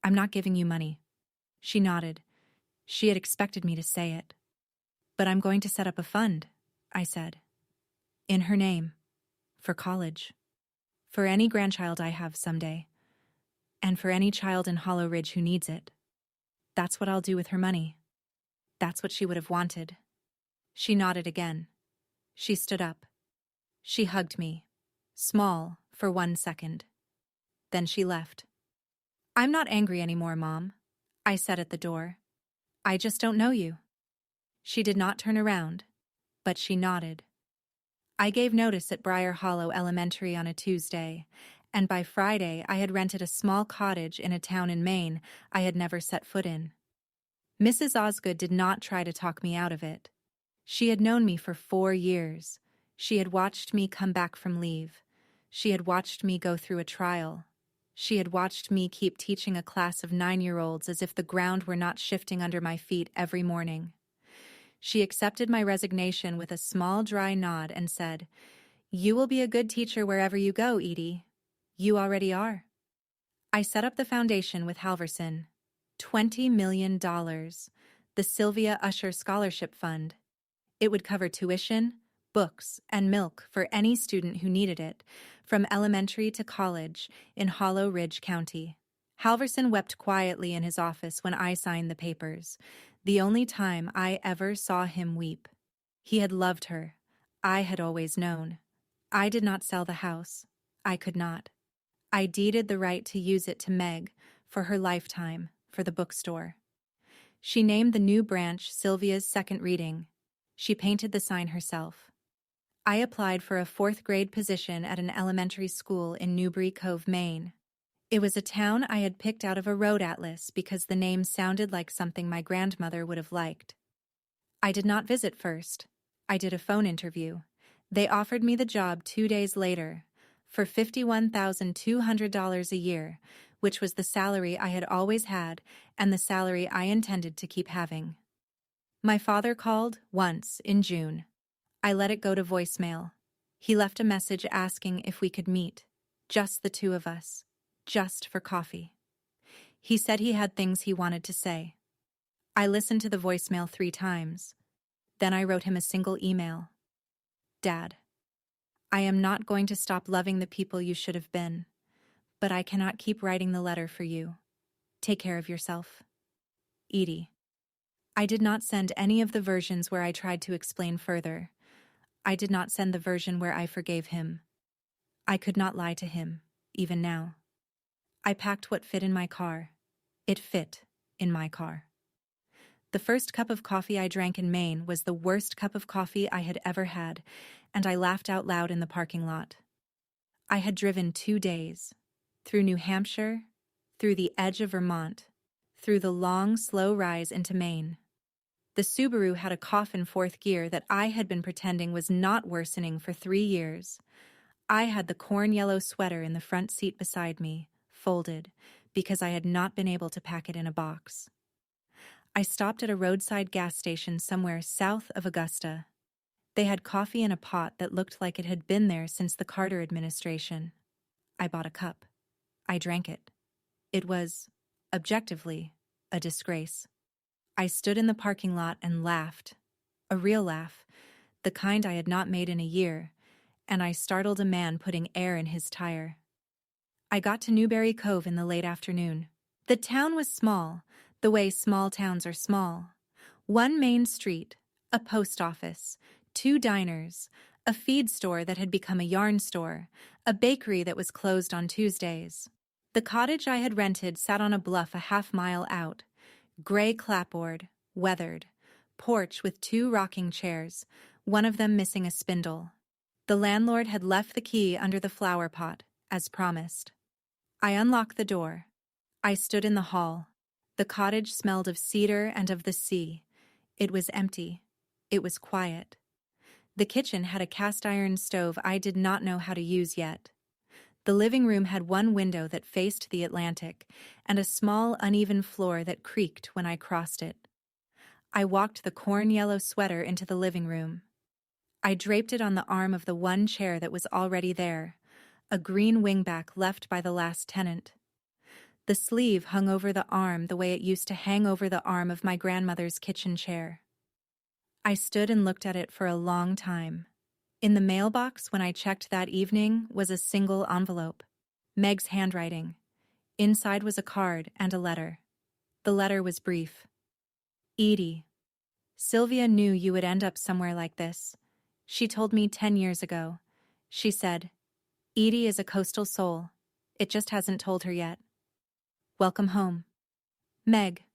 I'm not giving you money. She nodded. She had expected me to say it. But I'm going to set up a fund, I said. In her name. For college. For any grandchild I have someday. And for any child in Hollow Ridge who needs it. That's what I'll do with her money. That's what she would have wanted. She nodded again. She stood up. She hugged me. Small, for 1 second. Then she left. I'm not angry anymore, Mom, I said at the door. I just don't know you. She did not turn around, but she nodded. I gave notice at Briar Hollow Elementary on a Tuesday, and by Friday I had rented a small cottage in a town in Maine I had never set foot in. Mrs. Osgood did not try to talk me out of it. She had known me for 4 years. She had watched me come back from leave. She had watched me go through a trial. She had watched me keep teaching a class of 9-year-olds as if the ground were not shifting under my feet every morning. She accepted my resignation with a small, dry nod and said, You will be a good teacher wherever you go, Edie. You already are. I set up the foundation with Halverson. $20 million. The Sylvia Usher Scholarship Fund. It would cover tuition, books, and milk for any student who needed it, from elementary to college, in Hollow Ridge County. Halverson wept quietly in his office when I signed the papers, the only time I ever saw him weep. He had loved her. I had always known. I did not sell the house. I could not. I deeded the right to use it to Meg, for her lifetime, for the bookstore. She named the new branch Sylvia's Second Reading. She painted the sign herself. I applied for a 4th grade position at an elementary school in Newbury Cove, Maine. It was a town I had picked out of a road atlas because the name sounded like something my grandmother would have liked. I did not visit first. I did a phone interview. They offered me the job 2 days later, for $51,200 a year, which was the salary I had always had and the salary I intended to keep having. My father called once in June. I let it go to voicemail. He left a message asking if we could meet. Just the two of us. Just for coffee. He said he had things he wanted to say. I listened to the voicemail 3 times. Then I wrote him a single email. Dad, I am not going to stop loving the people you should have been, but I cannot keep writing the letter for you. Take care of yourself. Edie. I did not send any of the versions where I tried to explain further. I did not send the version where I forgave him. I could not lie to him, even now. I packed what fit in my car. It fit in my car. The first cup of coffee I drank in Maine was the worst cup of coffee I had ever had, and I laughed out loud in the parking lot. I had driven 2 days, through New Hampshire, through the edge of Vermont, through the long, slow rise into Maine. The Subaru had a cough in 4th gear that I had been pretending was not worsening for 3 years. I had the corn yellow sweater in the front seat beside me, folded, because I had not been able to pack it in a box. I stopped at a roadside gas station somewhere south of Augusta. They had coffee in a pot that looked like it had been there since the Carter administration. I bought a cup. I drank it. It was, objectively, a disgrace. I stood in the parking lot and laughed. A real laugh, the kind I had not made in a year, and I startled a man putting air in his tire. I got to Newberry Cove in the late afternoon. The town was small, the way small towns are small. 1 main street, a post office, 2 diners, a feed store that had become a yarn store, a bakery that was closed on Tuesdays. The cottage I had rented sat on a bluff a half-mile out. Gray clapboard, weathered, porch with 2 rocking chairs, one of them missing a spindle. The landlord had left the key under the flower pot, as promised. I unlocked the door. I stood in the hall. The cottage smelled of cedar and of the sea. It was empty. It was quiet. The kitchen had a cast-iron stove I did not know how to use yet. The living room had 1 window that faced the Atlantic and a small, uneven floor that creaked when I crossed it. I walked the corn yellow sweater into the living room. I draped it on the arm of the 1 chair that was already there, a green wingback left by the last tenant. The sleeve hung over the arm the way it used to hang over the arm of my grandmother's kitchen chair. I stood and looked at it for a long time. In the mailbox when I checked that evening was a single envelope. Meg's handwriting. Inside was a card and a letter. The letter was brief. Edie, Sylvia knew you would end up somewhere like this. She told me 10 years ago. She said, Edie is a coastal soul. It just hasn't told her yet. Welcome home. Meg.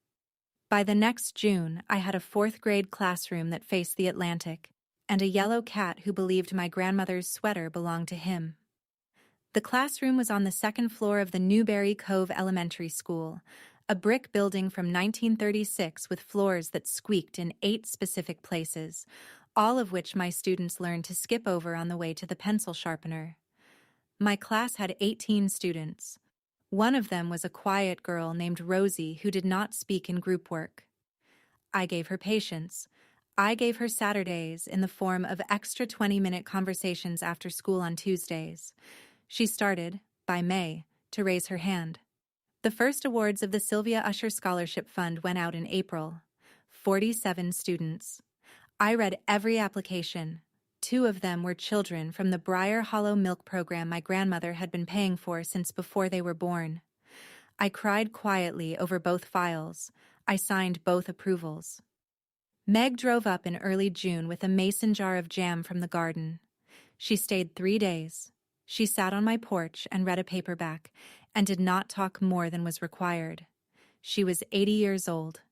By the next June, I had a 4th grade classroom that faced the Atlantic, and a yellow cat who believed my grandmother's sweater belonged to him. The classroom was on the 2nd floor of the Newberry Cove Elementary School, a brick building from 1936 with floors that squeaked in 8 specific places, all of which my students learned to skip over on the way to the pencil sharpener. My class had 18 students. One of them was a quiet girl named Rosie who did not speak in group work. I gave her patience. I gave her Saturdays in the form of extra 20-minute conversations after school on Tuesdays. She started, by May, to raise her hand. The first awards of the Sylvia Usher Scholarship Fund went out in April. 47 students. I read every application. 2 of them were children from the Briar Hollow Milk Program my grandmother had been paying for since before they were born. I cried quietly over both files. I signed both approvals. Meg drove up in early June with a mason jar of jam from the garden. She stayed 3 days. She sat on my porch and read a paperback and did not talk more than was required. She was 80 years old.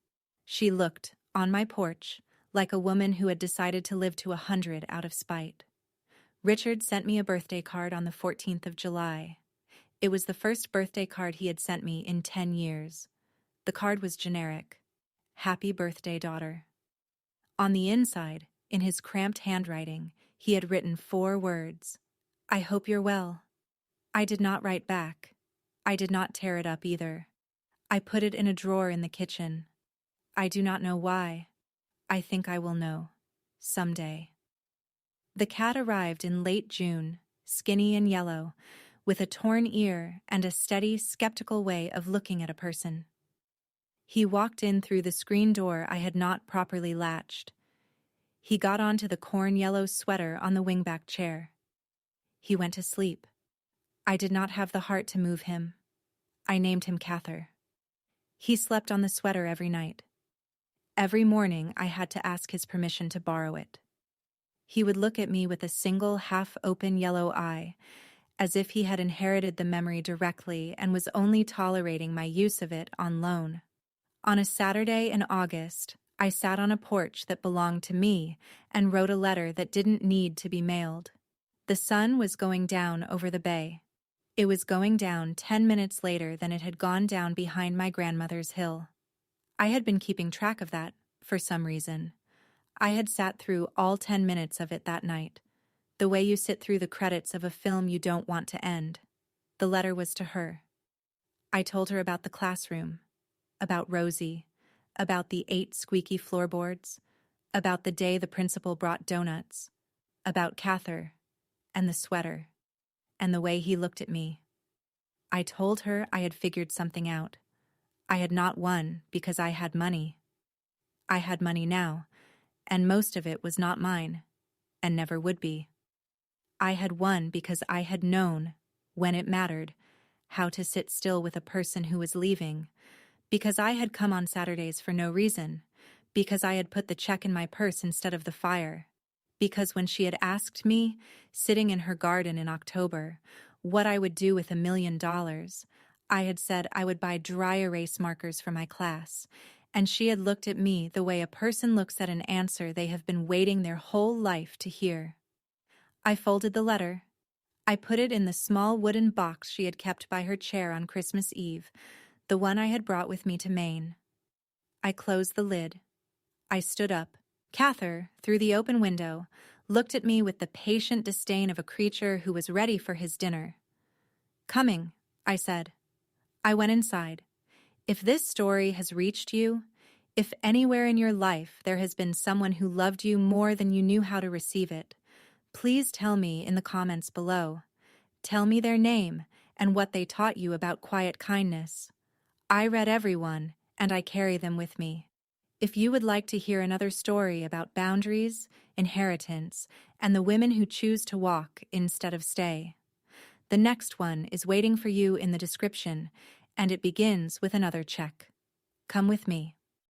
She looked, on my porch, like a woman who had decided to live to 100 out of spite. Richard sent me a birthday card on the 14th of July. It was the first birthday card he had sent me in 10 years. The card was generic. Happy birthday, daughter. On the inside, in his cramped handwriting, he had written 4 words. I hope you're well. I did not write back. I did not tear it up either. I put it in a drawer in the kitchen. I do not know why. I think I will know. Someday. The cat arrived in late June, skinny and yellow, with a torn ear and a steady, skeptical way of looking at a person. He walked in through the screen door I had not properly latched. He got onto the corn-yellow sweater on the wingback chair. He went to sleep. I did not have the heart to move him. I named him Cather. He slept on the sweater every night. Every morning I had to ask his permission to borrow it. He would look at me with a single half-open yellow eye, as if he had inherited the memory directly and was only tolerating my use of it on loan. On a Saturday in August, I sat on a porch that belonged to me and wrote a letter that didn't need to be mailed. The sun was going down over the bay. It was going down 10 minutes later than it had gone down behind my grandmother's hill. I had been keeping track of that, for some reason. I had sat through all 10 minutes of it that night, the way you sit through the credits of a film you don't want to end. The letter was to her. I told her about the classroom, about Rosie, about the 8 squeaky floorboards, about the day the principal brought donuts, about Cather, and the sweater, and the way he looked at me. I told her I had figured something out. I had not won because I had money. I had money now, and most of it was not mine, and never would be. I had won because I had known, when it mattered, how to sit still with a person who was leaving, because I had come on Saturdays for no reason, because I had put the check in my purse instead of the fire, because when she had asked me, sitting in her garden in October, what I would do with $1 million, I had said I would buy dry erase markers for my class, and she had looked at me the way a person looks at an answer they have been waiting their whole life to hear. I folded the letter. I put it in the small wooden box she had kept by her chair on Christmas Eve, the one I had brought with me to Maine. I closed the lid. I stood up. Cather, through the open window, looked at me with the patient disdain of a creature who was ready for his dinner. "Coming," I said. I went inside. If this story has reached you, if anywhere in your life there has been someone who loved you more than you knew how to receive it, please tell me in the comments below. Tell me their name and what they taught you about quiet kindness. I read everyone, and I carry them with me. If you would like to hear another story about boundaries, inheritance, and the women who choose to walk instead of stay, the next one is waiting for you in the description, and it begins with another check. Come with me.